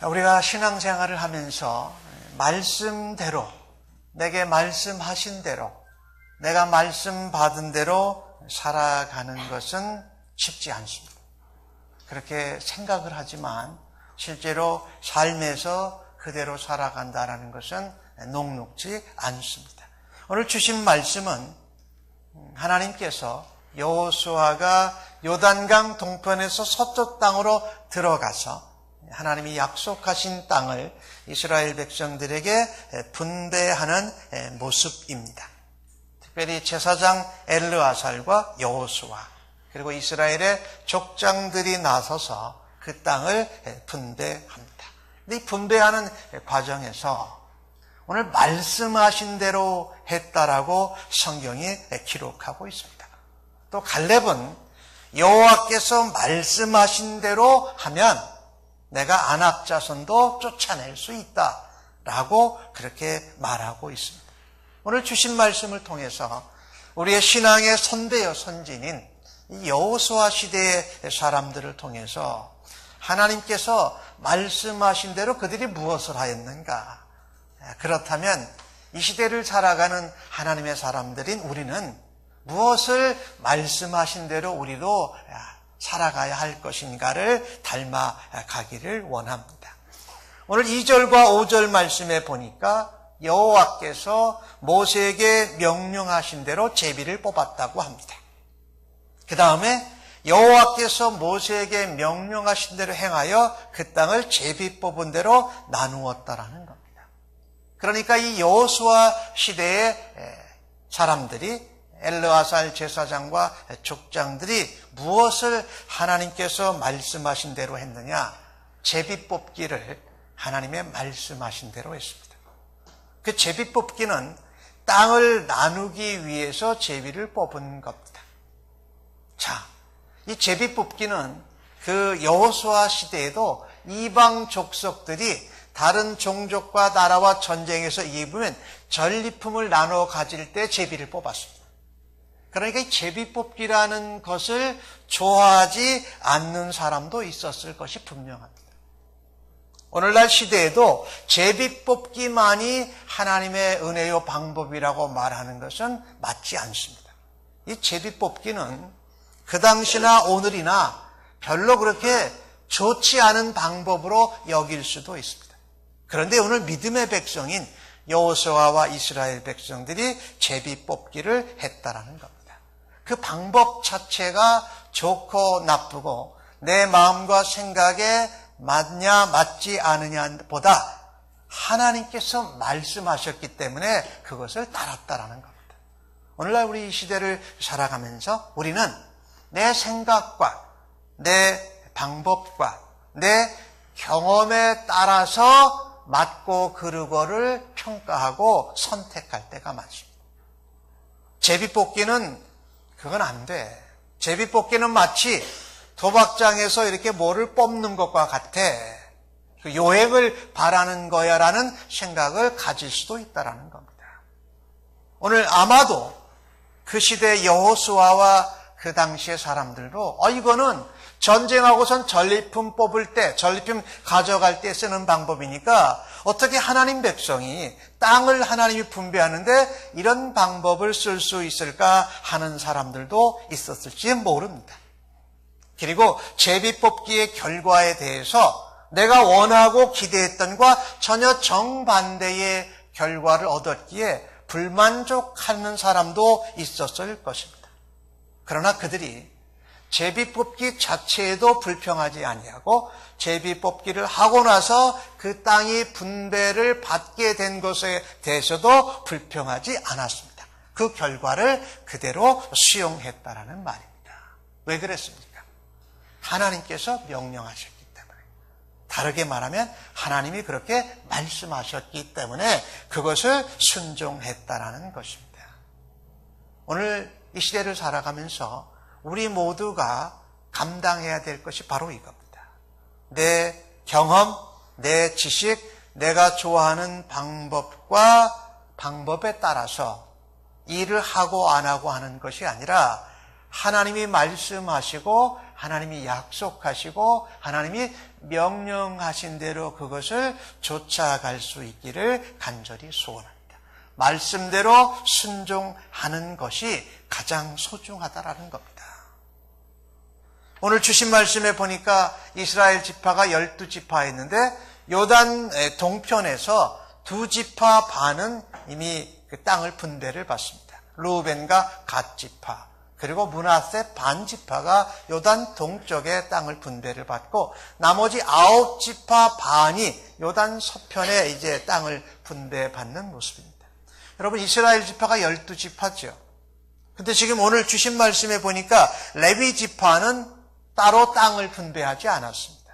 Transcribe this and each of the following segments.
우리가 신앙생활을 하면서 말씀대로, 내게 말씀하신 대로, 내가 말씀 받은 대로 살아가는 것은 쉽지 않습니다. 그렇게 생각을 하지만 실제로 삶에서 그대로 살아간다는 것은 녹록지 않습니다. 오늘 주신 말씀은 하나님께서 여호수아가 요단강 동편에서 서쪽 땅으로 들어가서 하나님이 약속하신 땅을 이스라엘 백성들에게 분배하는 모습입니다. 특별히 제사장 엘르아살과 여호수아 그리고 이스라엘의 족장들이 나서서 그 땅을 분배합니다. 근데 이 분배하는 과정에서 오늘 말씀하신 대로 했다라고 성경이 기록하고 있습니다. 또 갈렙은 여호와께서 말씀하신 대로 하면 내가 아낙 자손도 쫓아낼 수 있다라고 그렇게 말하고 있습니다. 오늘 주신 말씀을 통해서 우리의 신앙의 선대여 선진인 여호수아 시대의 사람들을 통해서 하나님께서 말씀하신 대로 그들이 무엇을 하였는가? 그렇다면 이 시대를 살아가는 하나님의 사람들인 우리는 무엇을 말씀하신 대로 우리도 살아가야 할 것인가를 닮아가기를 원합니다. 오늘 2절과 5절 말씀에 보니까 여호와께서 모세에게 명령하신 대로 제비를 뽑았다고 합니다. 그 다음에 여호와께서 모세에게 명령하신 대로 행하여 그 땅을 제비 뽑은 대로 나누었다라는 겁니다. 그러니까 이 여호수아 시대의 사람들이 엘르아살 제사장과 족장들이 무엇을 하나님께서 말씀하신 대로 했느냐? 제비 뽑기를 하나님의 말씀하신 대로 했습니다. 그 제비 뽑기는 땅을 나누기 위해서 제비를 뽑은 겁니다. 자, 이 제비 뽑기는 그 여호수아 시대에도 이방 족속들이 다른 종족과 나라와 전쟁에서 이기면 전리품을 나눠 가질 때 제비를 뽑았습니다. 그러니까 이 제비 뽑기라는 것을 좋아하지 않는 사람도 있었을 것이 분명합니다. 오늘날 시대에도 제비 뽑기만이 하나님의 은혜요 방법이라고 말하는 것은 맞지 않습니다. 이 제비 뽑기는 그 당시나 오늘이나 별로 그렇게 좋지 않은 방법으로 여길 수도 있습니다. 그런데 오늘 믿음의 백성인 여호수아와 이스라엘 백성들이 제비 뽑기를 했다라는 겁니다. 그 방법 자체가 좋고 나쁘고 내 마음과 생각에 맞냐 맞지 않느냐 보다 하나님께서 말씀하셨기 때문에 그것을 따랐다라는 겁니다. 오늘날 우리 이 시대를 살아가면서 우리는 내 생각과 내 방법과 내 경험에 따라서 맞고 그르고를 평가하고 선택할 때가 많습니다. 제비뽑기는 그건 안 돼. 제비뽑기는 마치 도박장에서 이렇게 뭐를 뽑는 것과 같아. 그 요행을 바라는 거야라는 생각을 가질 수도 있다라는 겁니다. 오늘 아마도 그 시대 여호수아와 그 당시의 사람들도 이거는 전쟁하고선 전리품 뽑을 때, 전리품 가져갈 때 쓰는 방법이니까 어떻게 하나님 백성이 땅을 하나님이 분배하는데 이런 방법을 쓸 수 있을까 하는 사람들도 있었을지 모릅니다. 그리고 제비뽑기의 결과에 대해서 내가 원하고 기대했던 것과 전혀 정반대의 결과를 얻었기에 불만족하는 사람도 있었을 것입니다. 그러나 그들이 제비뽑기 자체에도 불평하지 아니하고 제비뽑기를 하고 나서 그 땅이 분배를 받게 된 것에 대해서도 불평하지 않았습니다. 그 결과를 그대로 수용했다라는 말입니다. 왜 그랬습니까? 하나님께서 명령하셨기 때문에. 다르게 말하면 하나님이 그렇게 말씀하셨기 때문에 그것을 순종했다라는 것입니다. 오늘 이 시대를 살아가면서 우리 모두가 감당해야 될 것이 바로 이겁니다. 내 경험, 내 지식, 내가 좋아하는 방법에 따라서 일을 하고 안 하고 하는 것이 아니라 하나님이 말씀하시고 하나님이 약속하시고 하나님이 명령하신 대로 그것을 쫓아갈 수 있기를 간절히 소원합니다. 말씀대로 순종하는 것이 가장 소중하다라는 겁니다. 오늘 주신 말씀에 보니까 이스라엘 지파가 12지파였는데 요단 동편에서 2지파 반은 이미 그 땅을 분배를 받습니다. 루벤과 갓 지파 그리고 므낫세 반 지파가 요단 동쪽의 땅을 분배를 받고 나머지 9지파 반이 요단 서편에 이제 땅을 분배받는 모습입니다. 여러분 이스라엘 지파가 12지파죠. 근데 지금 오늘 주신 말씀에 보니까 레위 지파는 따로 땅을 분배하지 않았습니다.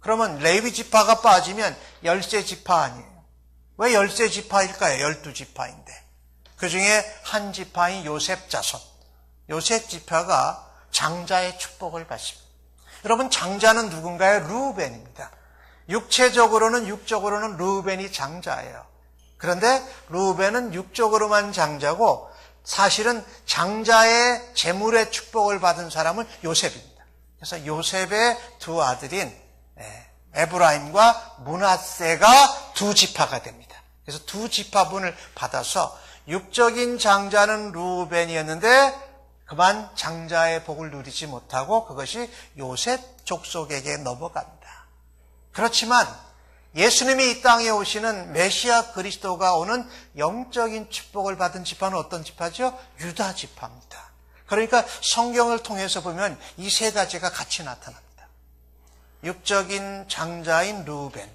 그러면 레위 지파가 빠지면 13지파 아니에요. 왜 13지파일까요? 12지파인데. 그 중에 한 지파인 요셉 자손. 요셉 지파가 장자의 축복을 받습니다. 여러분 장자는 누군가요? 루벤입니다. 육적으로는 루벤이 장자예요. 그런데 루벤은 육적으로만 장자고 사실은 장자의 재물의 축복을 받은 사람은 요셉입니다. 그래서 요셉의 두 아들인 에브라임과 므낫세가 2지파가 됩니다. 그래서 2지파분을 받아서 육적인 장자는 루벤이었는데 그만 장자의 복을 누리지 못하고 그것이 요셉 족속에게 넘어갑니다. 그렇지만 예수님이 이 땅에 오시는 메시아 그리스도가 오는 영적인 축복을 받은 지파는 어떤 지파죠? 유다 지파입니다. 그러니까 성경을 통해서 보면 이 세 가지가 같이 나타납니다. 육적인 장자인 루벤,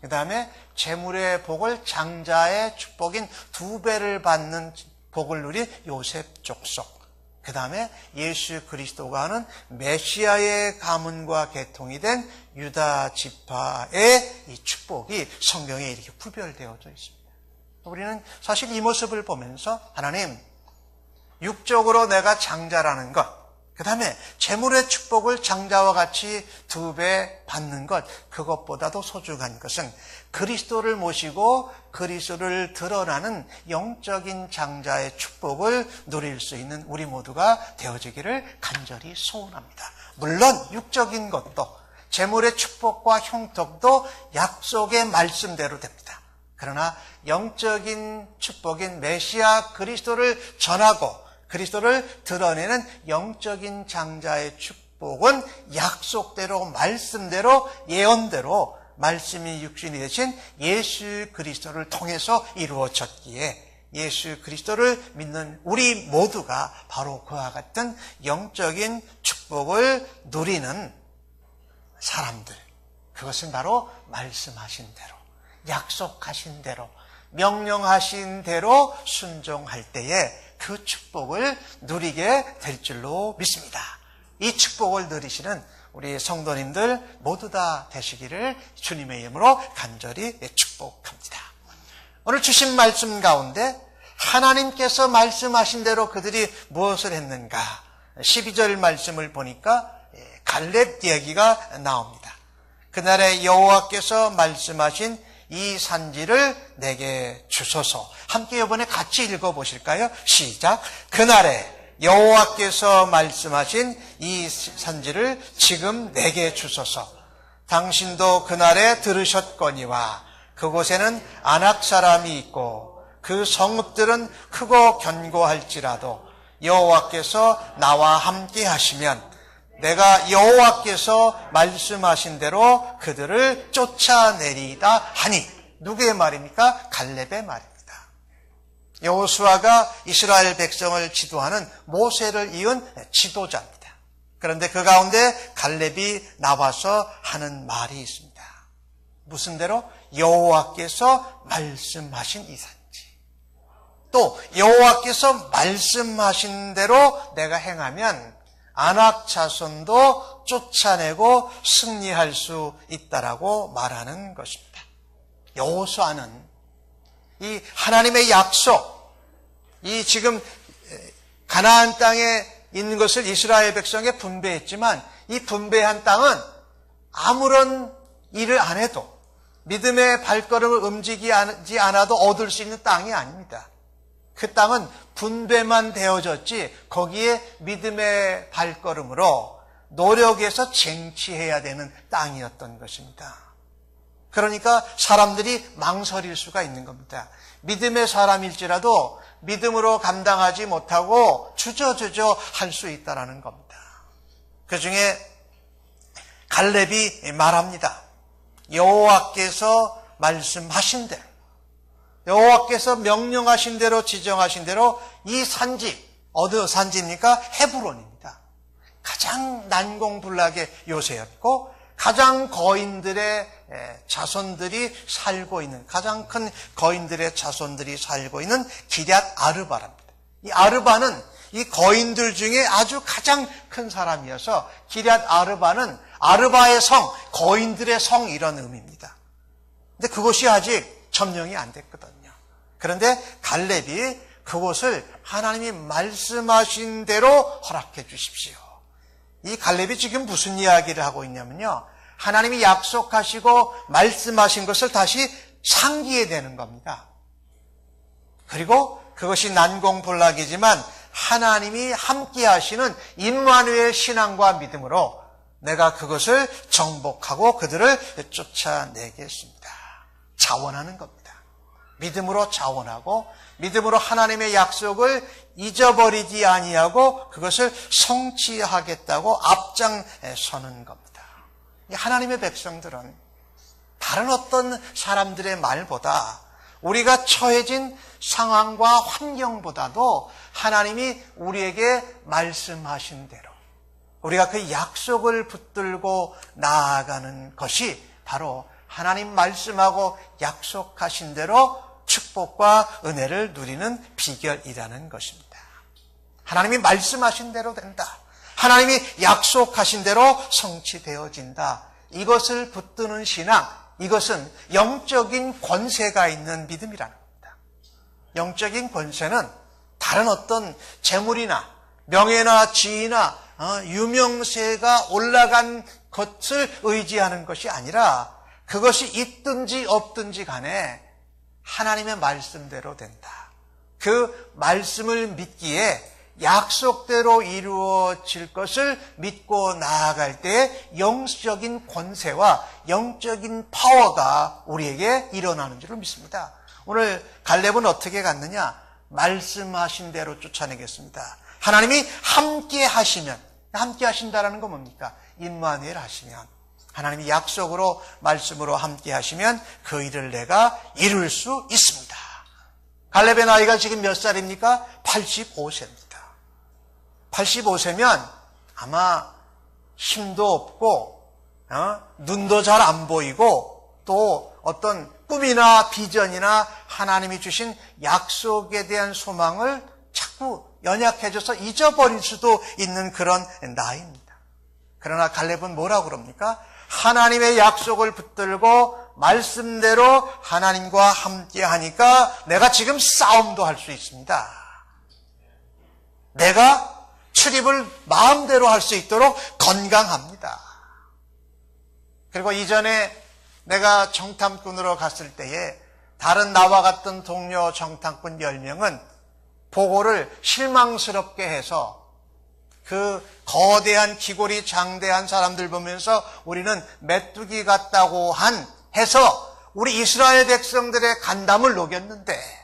그 다음에 재물의 복을 장자의 축복인 2배를 받는 복을 누린 요셉 족속, 그 다음에 예수 그리스도가 하는 메시아의 가문과 계통이 된 유다 지파의 이 축복이 성경에 이렇게 구별되어져 있습니다. 우리는 사실 이 모습을 보면서 하나님, 육적으로 내가 장자라는 것, 그 다음에 재물의 축복을 장자와 같이 2배 받는 것, 그것보다도 소중한 것은 그리스도를 모시고 그리스도를 드러나는 영적인 장자의 축복을 누릴 수 있는 우리 모두가 되어지기를 간절히 소원합니다. 물론 육적인 것도 재물의 축복과 형통도 약속의 말씀대로 됩니다. 그러나 영적인 축복인 메시아 그리스도를 전하고 그리스도를 드러내는 영적인 장자의 축복은 약속대로 말씀대로 예언대로 말씀이 육신이 되신 예수 그리스도를 통해서 이루어졌기에 예수 그리스도를 믿는 우리 모두가 바로 그와 같은 영적인 축복을 누리는 사람들, 그것은 바로 말씀하신 대로, 약속하신 대로, 명령하신 대로 순종할 때에 그 축복을 누리게 될 줄로 믿습니다. 이 축복을 누리시는 우리 성도님들 모두 다 되시기를 주님의 이름으로 간절히 축복합니다. 오늘 주신 말씀 가운데 하나님께서 말씀하신 대로 그들이 무엇을 했는가? 12절 말씀을 보니까 갈렙 이야기가 나옵니다. 그날에 여호와께서 말씀하신 이 산지를 내게 주소서. 함께 이번에 같이 읽어보실까요? 시작. 그날에 여호와께서 말씀하신 이 산지를 지금 내게 주소서. 당신도 그날에 들으셨거니와 그곳에는 아낙 사람이 있고 그 성읍들은 크고 견고할지라도 여호와께서 나와 함께 하시면 내가 여호와께서 말씀하신 대로 그들을 쫓아내리다 하니. 누구의 말입니까? 갈렙의 말입니다. 여호수아가 이스라엘 백성을 지도하는 모세를 이은 지도자입니다. 그런데 그 가운데 갈렙이 나와서 하는 말이 있습니다. 무슨 대로? 여호와께서 말씀하신 이 산지. 또 여호와께서 말씀하신 대로 내가 행하면 아낙 자손도 쫓아내고 승리할 수 있다라고 말하는 것입니다. 여호수아는 이 하나님의 약속, 이 지금 가나안 땅에 있는 것을 이스라엘 백성에 분배했지만 이 분배한 땅은 아무런 일을 안 해도 믿음의 발걸음을 움직이지 않아도 얻을 수 있는 땅이 아닙니다. 그 땅은 분배만 되어졌지 거기에 믿음의 발걸음으로 노력해서 쟁취해야 되는 땅이었던 것입니다. 그러니까 사람들이 망설일 수가 있는 겁니다. 믿음의 사람일지라도 믿음으로 감당하지 못하고 주저주저 할 수 있다는 겁니다. 그 중에 갈렙이 말합니다. 여호와께서 말씀하신 대로, 여호와께서 명령하신 대로, 지정하신 대로 이 산지, 어느 산지입니까? 헤브론입니다. 가장 난공불락의 요새였고 가장 거인들의 자손들이 살고 있는, 가장 큰 거인들의 자손들이 살고 있는 기럇 아르바랍니다. 이 아르바는 이 거인들 중에 아주 가장 큰 사람이어서 기럇 아르바는 아르바의 성, 거인들의 성 이런 의미입니다. 근데 그것이 아직 점령이 안 됐거든요. 그런데 갈렙이 그곳을 하나님이 말씀하신 대로 허락해 주십시오. 이 갈렙이 지금 무슨 이야기를 하고 있냐면요. 하나님이 약속하시고 말씀하신 것을 다시 상기해내는 겁니다. 그리고 그것이 난공불락이지만 하나님이 함께 하시는 임마누엘 신앙과 믿음으로 내가 그것을 정복하고 그들을 쫓아내겠습니다. 자원하는 겁니다. 믿음으로 자원하고 믿음으로 하나님의 약속을 잊어버리지 아니하고 그것을 성취하겠다고 앞장서는 겁니다. 하나님의 백성들은 다른 어떤 사람들의 말보다 우리가 처해진 상황과 환경보다도 하나님이 우리에게 말씀하신 대로 우리가 그 약속을 붙들고 나아가는 것이 바로 하나님 말씀하고 약속하신 대로 축복과 은혜를 누리는 비결이라는 것입니다. 하나님이 말씀하신 대로 된다. 하나님이 약속하신 대로 성취되어진다. 이것을 붙드는 신앙, 이것은 영적인 권세가 있는 믿음이라는 겁니다. 영적인 권세는 다른 어떤 재물이나 명예나 지위나 유명세가 올라간 것을 의지하는 것이 아니라 그것이 있든지 없든지 간에 하나님의 말씀대로 된다. 그 말씀을 믿기에 약속대로 이루어질 것을 믿고 나아갈 때 영적인 권세와 영적인 파워가 우리에게 일어나는 줄을 믿습니다. 오늘 갈렙은 어떻게 갔느냐? 말씀하신 대로 쫓아내겠습니다. 하나님이 함께 하시면, 함께 하신다라는 건 뭡니까? 임마누엘 하시면, 하나님이 약속으로 말씀으로 함께 하시면 그 일을 내가 이룰 수 있습니다. 갈렙의 나이가 지금 몇 살입니까? 85세입니다. 85세면 아마 힘도 없고 눈도 잘 안 보이고 또 어떤 꿈이나 비전이나 하나님이 주신 약속에 대한 소망을 자꾸 연약해져서 잊어버릴 수도 있는 그런 나이입니다. 그러나 갈렙은 뭐라고 그럽니까? 하나님의 약속을 붙들고 말씀대로 하나님과 함께 하니까 내가 지금 싸움도 할 수 있습니다. 내가 출입을 마음대로 할 수 있도록 건강합니다. 그리고 이전에 내가 정탐꾼으로 갔을 때에 다른 나와 같은 동료 정탐꾼 10명은 보고를 실망스럽게 해서 그 거대한 기골이 장대한 사람들 보면서 우리는 메뚜기 같다고 해서 우리 이스라엘 백성들의 간담을 녹였는데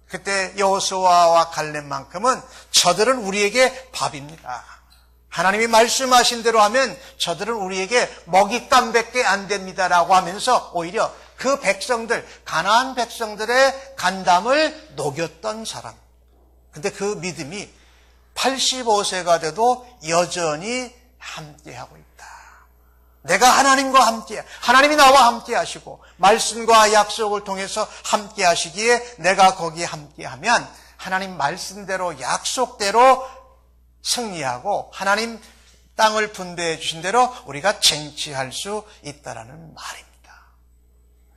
그때 여호수아와 갈렙만큼은 저들은 우리에게 밥입니다. 하나님이 말씀하신 대로 하면 저들은 우리에게 먹잇감밖에 안 됩니다라고 하면서 오히려 그 백성들, 가나안 백성들의 간담을 녹였던 사람. 근데 그 믿음이 85세가 돼도 여전히 함께하고 있다. 내가 하나님과 함께, 하나님이 나와 함께 하시고 말씀과 약속을 통해서 함께 하시기에 내가 거기에 함께 하면 하나님 말씀대로 약속대로 승리하고 하나님 땅을 분배해 주신 대로 우리가 쟁취할 수 있다라는 말입니다.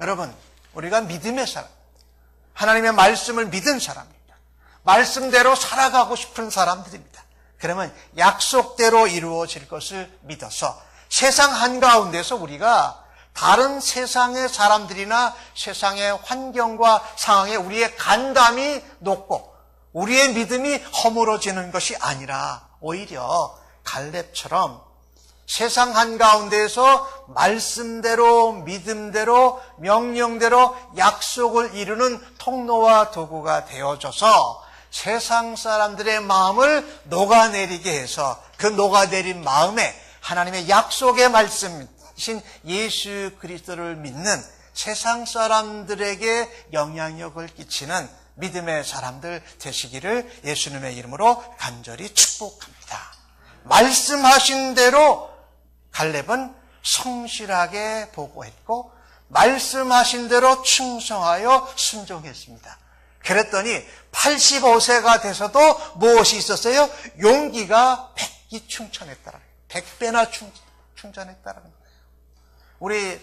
여러분, 우리가 믿음의 사람, 하나님의 말씀을 믿은 사람입니다. 말씀대로 살아가고 싶은 사람들입니다. 그러면 약속대로 이루어질 것을 믿어서 세상 한가운데서 우리가 다른 세상의 사람들이나 세상의 환경과 상황에 우리의 간담이 높고 우리의 믿음이 허물어지는 것이 아니라 오히려 갈렙처럼 세상 한가운데에서 말씀대로 믿음대로 명령대로 약속을 이루는 통로와 도구가 되어져서 세상 사람들의 마음을 녹아내리게 해서 그 녹아내린 마음에 하나님의 약속의 말씀이신 예수 그리스도를 믿는 세상 사람들에게 영향력을 끼치는 믿음의 사람들 되시기를 예수님의 이름으로 간절히 축복합니다. 말씀하신 대로 갈렙은 성실하게 보고했고 말씀하신 대로 충성하여 순종했습니다. 그랬더니 85세가 돼서도 무엇이 있었어요? 용기가 100기 충천했다라는 거예요. 100배나 충전했다라는 거예요. 우리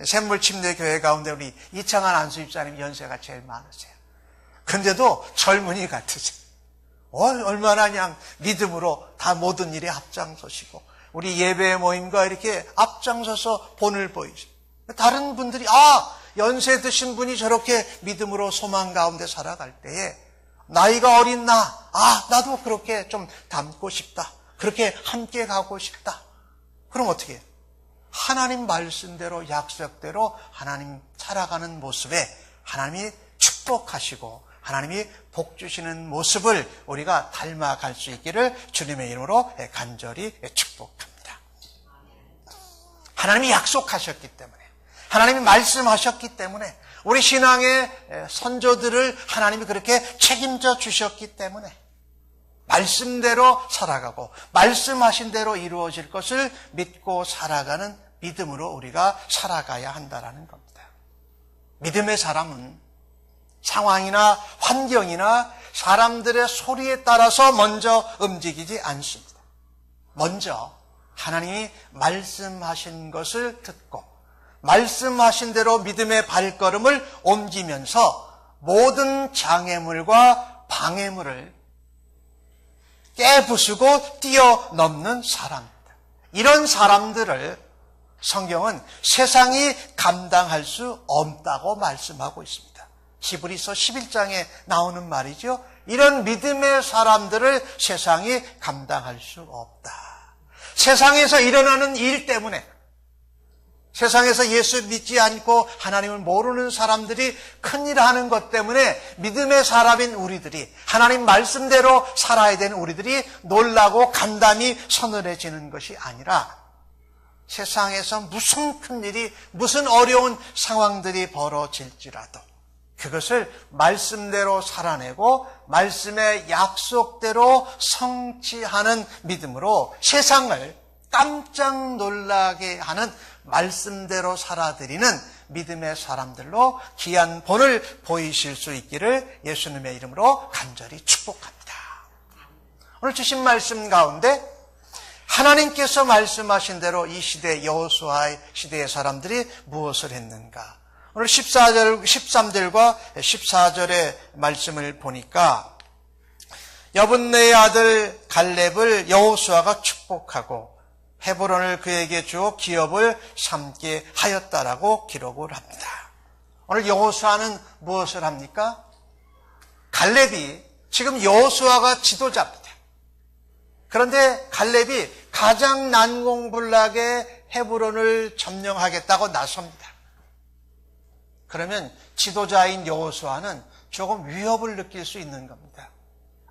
샘물침례교회 가운데 우리 이창환 안수집사님 연세가 제일 많으세요. 근데도 젊은이 같으세요. 얼마나 그냥 믿음으로 다 모든 일에 앞장서시고 우리 예배 모임과 이렇게 앞장서서 본을 보이시고 다른 분들이 연세 드신 분이 저렇게 믿음으로 소망 가운데 살아갈 때에 나이가 어린 나도 그렇게 좀 닮고 싶다. 그렇게 함께 가고 싶다. 그럼 어떻게 해요? 하나님 말씀대로 약속대로 하나님 살아가는 모습에 하나님이 축복하시고 하나님이 복 주시는 모습을 우리가 닮아갈 수 있기를 주님의 이름으로 간절히 축복합니다. 하나님이 약속하셨기 때문에 하나님이 말씀하셨기 때문에 우리 신앙의 선조들을 하나님이 그렇게 책임져 주셨기 때문에 말씀대로 살아가고 말씀하신 대로 이루어질 것을 믿고 살아가는 믿음으로 우리가 살아가야 한다는 겁니다. 믿음의 사람은 상황이나 환경이나 사람들의 소리에 따라서 먼저 움직이지 않습니다. 먼저 하나님이 말씀하신 것을 듣고 말씀하신 대로 믿음의 발걸음을 옮기면서 모든 장애물과 방해물을 깨부수고 뛰어넘는 사람입니다. 이런 사람들을 성경은 세상이 감당할 수 없다고 말씀하고 있습니다. 히브리서 11장에 나오는 말이죠. 이런 믿음의 사람들을 세상이 감당할 수 없다. 세상에서 일어나는 일 때문에 세상에서 예수 믿지 않고 하나님을 모르는 사람들이 큰일 하는 것 때문에 믿음의 사람인 우리들이 하나님 말씀대로 살아야 되는 우리들이 놀라고 간담이 서늘해지는 것이 아니라 세상에서 무슨 큰일이 무슨 어려운 상황들이 벌어질지라도 그것을 말씀대로 살아내고 말씀의 약속대로 성취하는 믿음으로 세상을 깜짝 놀라게 하는 말씀대로 살아드리는 믿음의 사람들로 귀한 본을 보이실 수 있기를 예수님의 이름으로 간절히 축복합니다. 오늘 주신 말씀 가운데 하나님께서 말씀하신 대로 이 시대 여호수아의 시대의 사람들이 무엇을 했는가? 오늘 13절과 14절의 말씀을 보니까 여분네의 아들 갈렙을 여호수아가 축복하고 헤브론을 그에게 주어 기업을 삼게 하였다라고 기록을 합니다. 오늘 여호수아는 무엇을 합니까? 갈렙이 지금 여호수아가 지도자입니다. 그런데 갈렙이 가장 난공불락의 헤브론을 점령하겠다고 나섭니다. 그러면 지도자인 여호수아는 조금 위협을 느낄 수 있는 겁니다.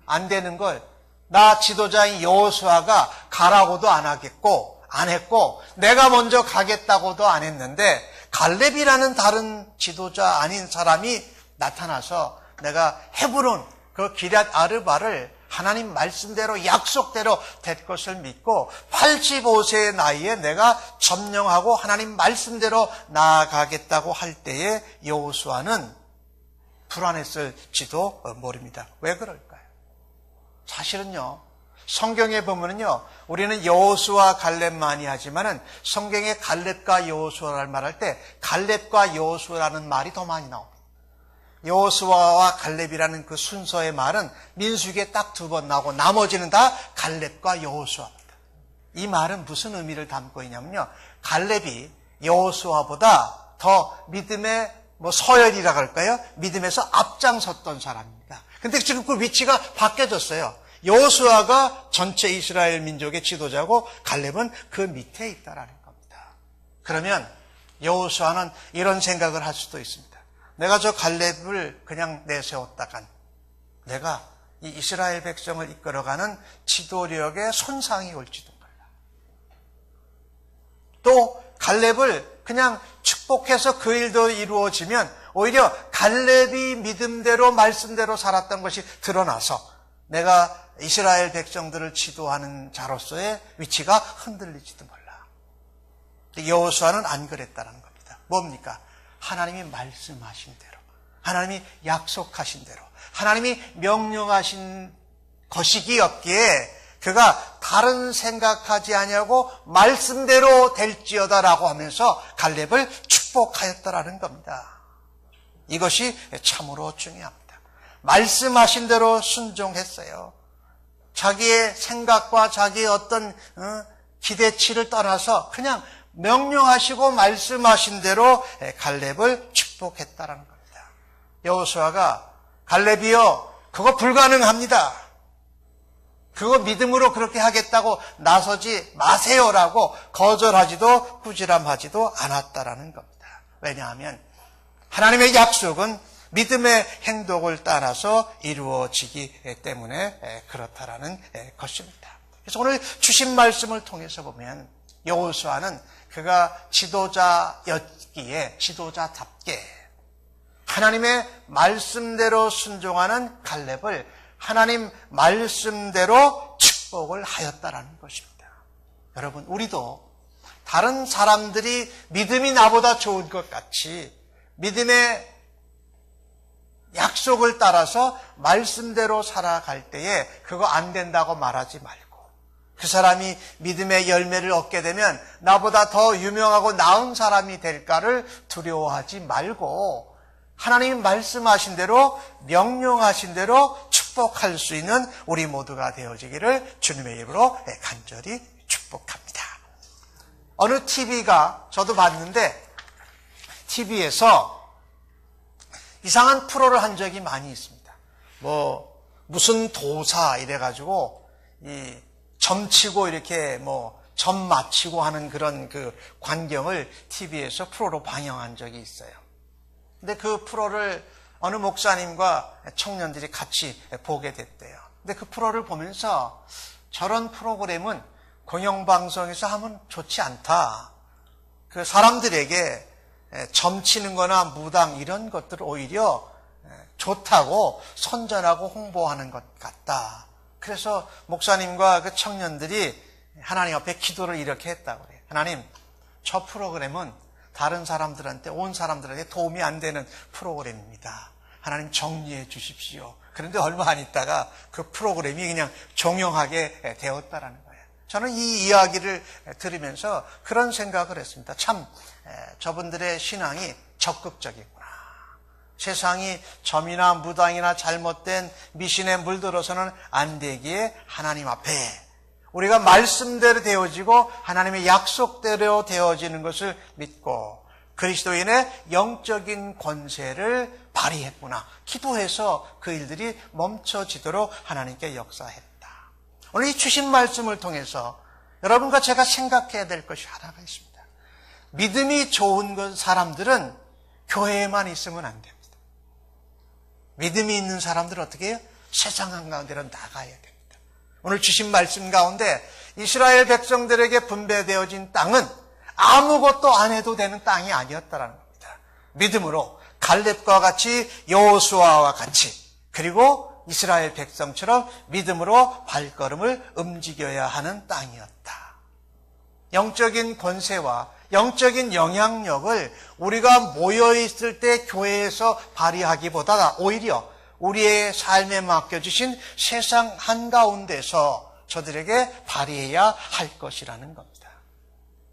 안 되는 걸 나 지도자인 여호수아가 가라고도 안 하겠고 안 했고 내가 먼저 가겠다고도 안 했는데 갈렙이라는 다른 지도자 아닌 사람이 나타나서 내가 헤브론 그 기럇 아르바를 하나님 말씀대로 약속대로 될 것을 믿고 85세의 나이에 내가 점령하고 하나님 말씀대로 나아가겠다고 할 때에 여호수아는 불안했을지도 모릅니다. 왜 그럴까요? 사실은요, 성경에 보면은요, 우리는 여호수아 갈렙만이 하지만은 성경에 갈렙과 여호수아를 말할 때 갈렙과 여호수아라는 말이 더 많이 나옵니다. 여호수아와 갈렙이라는 그 순서의 말은 민수기에 딱 2번 나오고 나머지는 다 갈렙과 여호수아입니다. 이 말은 무슨 의미를 담고 있냐면요, 갈렙이 여호수아보다 더 믿음의 서열이라 할까요? 믿음에서 앞장섰던 사람입니다. 근데 지금 그 위치가 바뀌어졌어요. 여호수아가 전체 이스라엘 민족의 지도자고 갈렙은 그 밑에 있다라는 겁니다. 그러면 여호수아는 이런 생각을 할 수도 있습니다. 내가 저 갈렙을 그냥 내세웠다간 내가 이 이스라엘 백성을 이끌어가는 지도력에 손상이 올지도 몰라. 또 갈렙을 그냥 축복해서 그 일도 이루어지면 오히려 갈렙이 믿음대로 말씀대로 살았던 것이 드러나서 내가 이스라엘 백성들을 지도하는 자로서의 위치가 흔들릴지도 몰라. 여호수아는 안 그랬다는 겁니다. 뭡니까? 하나님이 말씀하신 대로, 하나님이 약속하신 대로, 하나님이 명령하신 것이기였기에 그가 다른 생각하지 아니하고 말씀대로 될지어다라고 하면서 갈렙을 축복하였다라는 겁니다. 이것이 참으로 중요합니다. 말씀하신 대로 순종했어요. 자기의 생각과 자기의 어떤 기대치를 떠나서 그냥 명령하시고 말씀하신 대로 갈렙을 축복했다라는 겁니다. 여호수아가 갈렙이요, 그거 불가능합니다. 그거 믿음으로 그렇게 하겠다고 나서지 마세요라고 거절하지도 꾸지람하지도 않았다라는 겁니다. 왜냐하면 하나님의 약속은 믿음의 행동을 따라서 이루어지기 때문에 그렇다라는 것입니다. 그래서 오늘 주신 말씀을 통해서 보면 여호수아는 그가 지도자였기에 지도자답게 하나님의 말씀대로 순종하는 갈렙을 하나님 말씀대로 축복을 하였다라는 것입니다. 여러분, 우리도 다른 사람들이 믿음이 나보다 좋은 것 같이 믿음의 약속을 따라서 말씀대로 살아갈 때에 그거 안 된다고 말하지 말고, 그 사람이 믿음의 열매를 얻게 되면 나보다 더 유명하고 나은 사람이 될까를 두려워하지 말고 하나님이 말씀하신 대로 명령하신 대로 축복할 수 있는 우리 모두가 되어지기를 주님의 이름으로 간절히 축복합니다. 어느 TV가 저도 봤는데 TV에서 이상한 프로를 한 적이 많이 있습니다. 무슨 도사 이래가지고 점치고 이렇게 점 맞히고 하는 그런 그 광경을 TV에서 프로로 방영한 적이 있어요. 근데 그 프로를 어느 목사님과 청년들이 같이 보게 됐대요. 근데 그 프로를 보면서 저런 프로그램은 공영방송에서 하면 좋지 않다. 그 사람들에게 점치는 거나 무당 이런 것들을 오히려 좋다고 선전하고 홍보하는 것 같다. 그래서 목사님과 그 청년들이 하나님 앞에 기도를 이렇게 했다고 그래요. 하나님, 저 프로그램은 다른 사람들한테, 온 사람들한테 도움이 안 되는 프로그램입니다. 하나님 정리해 주십시오. 그런데 얼마 안 있다가 그 프로그램이 그냥 종영하게 되었다라는 거예요. 저는 이 이야기를 들으면서 그런 생각을 했습니다. 참 저분들의 신앙이 적극적이구나. 세상이 점이나 무당이나 잘못된 미신에 물들어서는 안 되기에 하나님 앞에 우리가 말씀대로 되어지고 하나님의 약속대로 되어지는 것을 믿고 그리스도인의 영적인 권세를 발휘했구나. 기도해서 그 일들이 멈춰지도록 하나님께 역사했다. 오늘 이 주신 말씀을 통해서 여러분과 제가 생각해야 될 것이 하나가 있습니다. 믿음이 좋은 사람들은 교회에만 있으면 안 됩니다. 믿음이 있는 사람들은 어떻게 해요? 세상 한가운데로 나가야 됩니다. 오늘 주신 말씀 가운데 이스라엘 백성들에게 분배되어진 땅은 아무것도 안 해도 되는 땅이 아니었다라는 겁니다. 믿음으로 갈렙과 같이 여호수아와 같이 그리고 이스라엘 백성처럼 믿음으로 발걸음을 움직여야 하는 땅이었다. 영적인 권세와 영적인 영향력을 우리가 모여있을 때 교회에서 발휘하기보다 오히려 우리의 삶에 맡겨주신 세상 한가운데서 저들에게 발휘해야 할 것이라는 겁니다.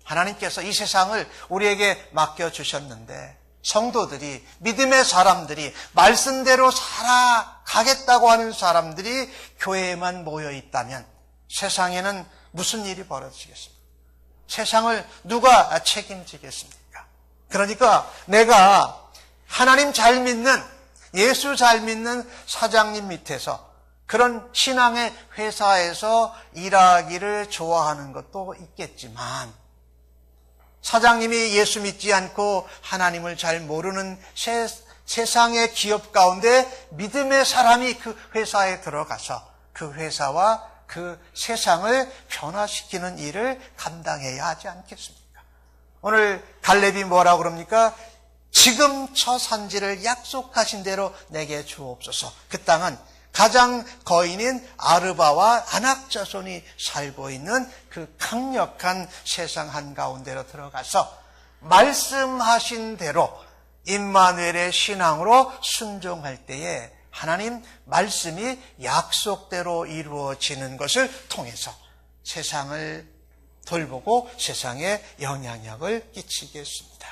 하나님께서 이 세상을 우리에게 맡겨주셨는데 성도들이, 믿음의 사람들이, 말씀대로 살아가겠다고 하는 사람들이 교회에만 모여있다면 세상에는 무슨 일이 벌어지겠습니까? 세상을 누가 책임지겠습니까? 그러니까 내가 하나님 잘 믿는, 예수 잘 믿는 사장님 밑에서 그런 신앙의 회사에서 일하기를 좋아하는 것도 있겠지만, 사장님이 예수 믿지 않고 하나님을 잘 모르는 세상의 기업 가운데 믿음의 사람이 그 회사에 들어가서 그 회사와 그 세상을 변화시키는 일을 감당해야 하지 않겠습니까? 오늘 갈렙이 뭐라고 그럽니까? 지금 저 산지를 약속하신 대로 내게 주옵소서. 그 땅은 가장 거인인 아르바와 아낙 자손이 살고 있는 그 강력한 세상 한가운데로 들어가서 말씀하신 대로 임마누엘의 신앙으로 순종할 때에 하나님 말씀이 약속대로 이루어지는 것을 통해서 세상을 돌보고 세상에 영향력을 끼치겠습니다.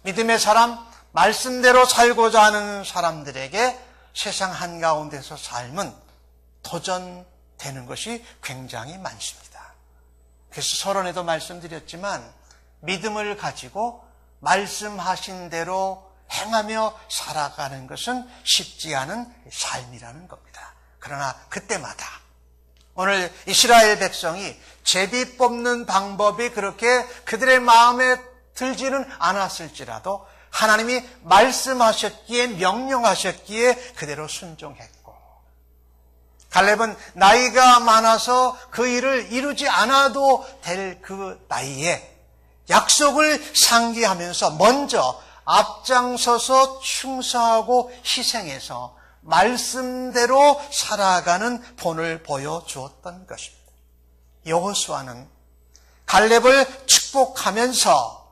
믿음의 사람, 말씀대로 살고자 하는 사람들에게 세상 한가운데서 삶은 도전되는 것이 굉장히 많습니다. 그래서 서론에도 말씀드렸지만 믿음을 가지고 말씀하신 대로 행하며 살아가는 것은 쉽지 않은 삶이라는 겁니다. 그러나 그때마다 오늘 이스라엘 백성이 제비 뽑는 방법이 그렇게 그들의 마음에 들지는 않았을지라도 하나님이 말씀하셨기에, 명령하셨기에 그대로 순종했고, 갈렙은 나이가 많아서 그 일을 이루지 않아도 될 그 나이에 약속을 상기하면서 먼저 앞장서서 충성하고 희생해서 말씀대로 살아가는 본을 보여주었던 것입니다. 여호수아는 갈렙을 축복하면서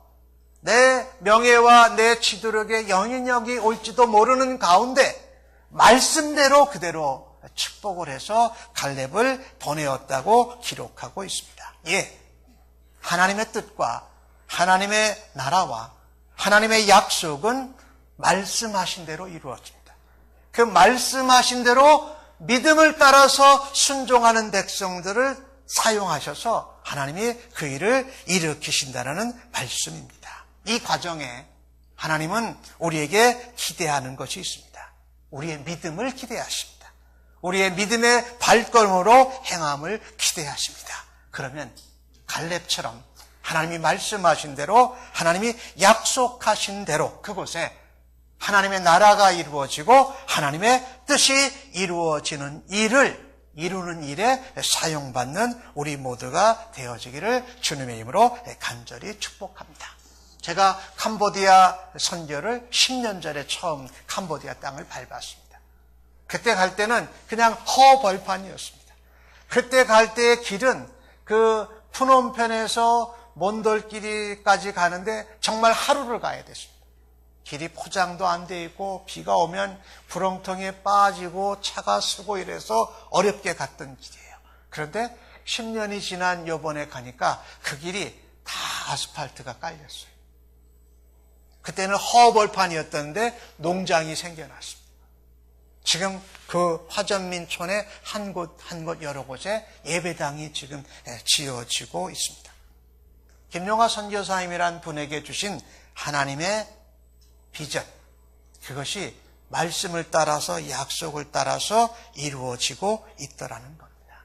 내 명예와 내 지도력에 영향력이 올지도 모르는 가운데 말씀대로 그대로 축복을 해서 갈렙을 보내었다고 기록하고 있습니다. 예, 하나님의 뜻과 하나님의 나라와 하나님의 약속은 말씀하신 대로 이루어집니다. 그 말씀하신 대로 믿음을 따라서 순종하는 백성들을 사용하셔서 하나님이 그 일을 일으키신다는 말씀입니다. 이 과정에 하나님은 우리에게 기대하는 것이 있습니다. 우리의 믿음을 기대하십니다. 우리의 믿음의 발걸음으로 행함을 기대하십니다. 그러면 갈렙처럼 하나님이 말씀하신 대로, 하나님이 약속하신 대로 그곳에 하나님의 나라가 이루어지고 하나님의 뜻이 이루어지는 일을 이루는 일에 사용받는 우리 모두가 되어지기를 주님의 이름으로 간절히 축복합니다. 제가 캄보디아 선교를 10년 전에 처음 캄보디아 땅을 밟았습니다. 그때 갈 때는 그냥 허벌판이었습니다. 그때 갈 때의 길은 그 푸놈펜에서 몬돌길까지 가는데 정말 하루를 가야 됐습니다. 길이 포장도 안 돼 있고 비가 오면 구렁텅이에 빠지고 차가 쓰고 이래서 어렵게 갔던 길이에요. 그런데 10년이 지난 요번에 가니까 그 길이 다 아스팔트가 깔렸어요. 그때는 허벌판이었던데 농장이 생겨났습니다. 지금 그 화전민촌의 한 곳 여러 곳에 예배당이 지금 지어지고 있습니다. 김용하 선교사님이란 분에게 주신 하나님의 비전, 그것이 말씀을 따라서 약속을 따라서 이루어지고 있더라는 겁니다.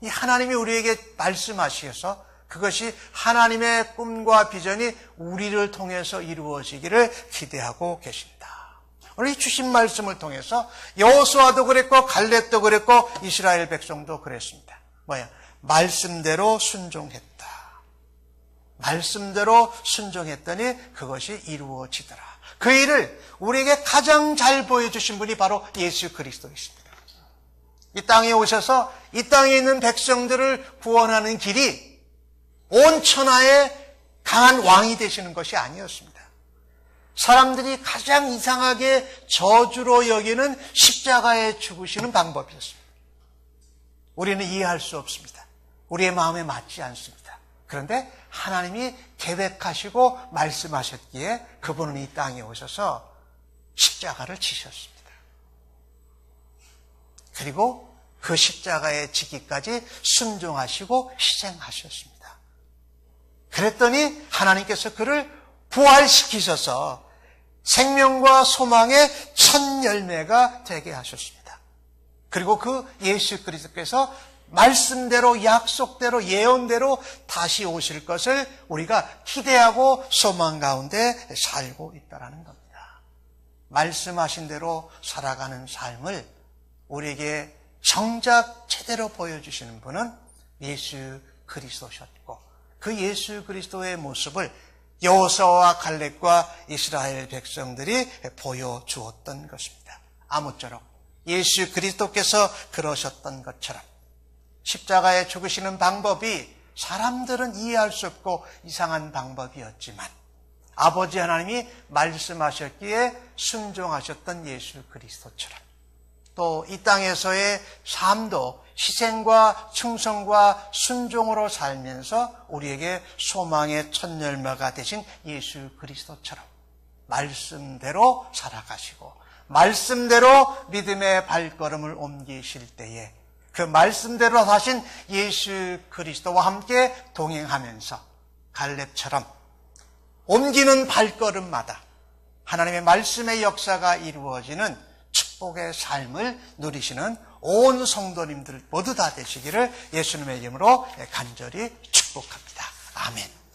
이 하나님이 우리에게 말씀하셔서 그것이 하나님의 꿈과 비전이 우리를 통해서 이루어지기를 기대하고 계신다. 오늘 이 주신 말씀을 통해서 여호수아도 그랬고 갈렙도 그랬고 이스라엘 백성도 그랬습니다. 말씀대로 순종했다. 말씀대로 순종했더니 그것이 이루어지더라. 그 일을 우리에게 가장 잘 보여주신 분이 바로 예수 그리스도이십니다. 이 땅에 오셔서 이 땅에 있는 백성들을 구원하는 길이 온 천하의 강한 왕이 되시는 것이 아니었습니다. 사람들이 가장 이상하게 저주로 여기는 십자가에 죽으시는 방법이었습니다. 우리는 이해할 수 없습니다. 우리의 마음에 맞지 않습니다. 그런데 하나님이 계획하시고 말씀하셨기에 그분은 이 땅에 오셔서 십자가를 지셨습니다. 그리고 그 십자가에 지기까지 순종하시고 희생하셨습니다. 그랬더니 하나님께서 그를 부활시키셔서 생명과 소망의 첫 열매가 되게 하셨습니다. 그리고 그 예수 그리스도께서 말씀대로, 약속대로, 예언대로 다시 오실 것을 우리가 기대하고 소망 가운데 살고 있다는 겁니다. 말씀하신 대로 살아가는 삶을 우리에게 정작 제대로 보여주시는 분은 예수 그리스도셨고, 그 예수 그리스도의 모습을 여호수아와 갈렙과 이스라엘 백성들이 보여주었던 것입니다. 아무쪼록 예수 그리스도께서 그러셨던 것처럼 십자가에 죽으시는 방법이 사람들은 이해할 수 없고 이상한 방법이었지만 아버지 하나님이 말씀하셨기에 순종하셨던 예수 그리스도처럼 또 이 땅에서의 삶도 희생과 충성과 순종으로 살면서 우리에게 소망의 첫 열매가 되신 예수 그리스도처럼 말씀대로 살아가시고 말씀대로 믿음의 발걸음을 옮기실 때에 그 말씀대로 하신 예수 그리스도와 함께 동행하면서 갈렙처럼 옮기는 발걸음마다 하나님의 말씀의 역사가 이루어지는 축복의 삶을 누리시는 온 성도님들 모두 다 되시기를 예수님의 이름으로 간절히 축복합니다. 아멘.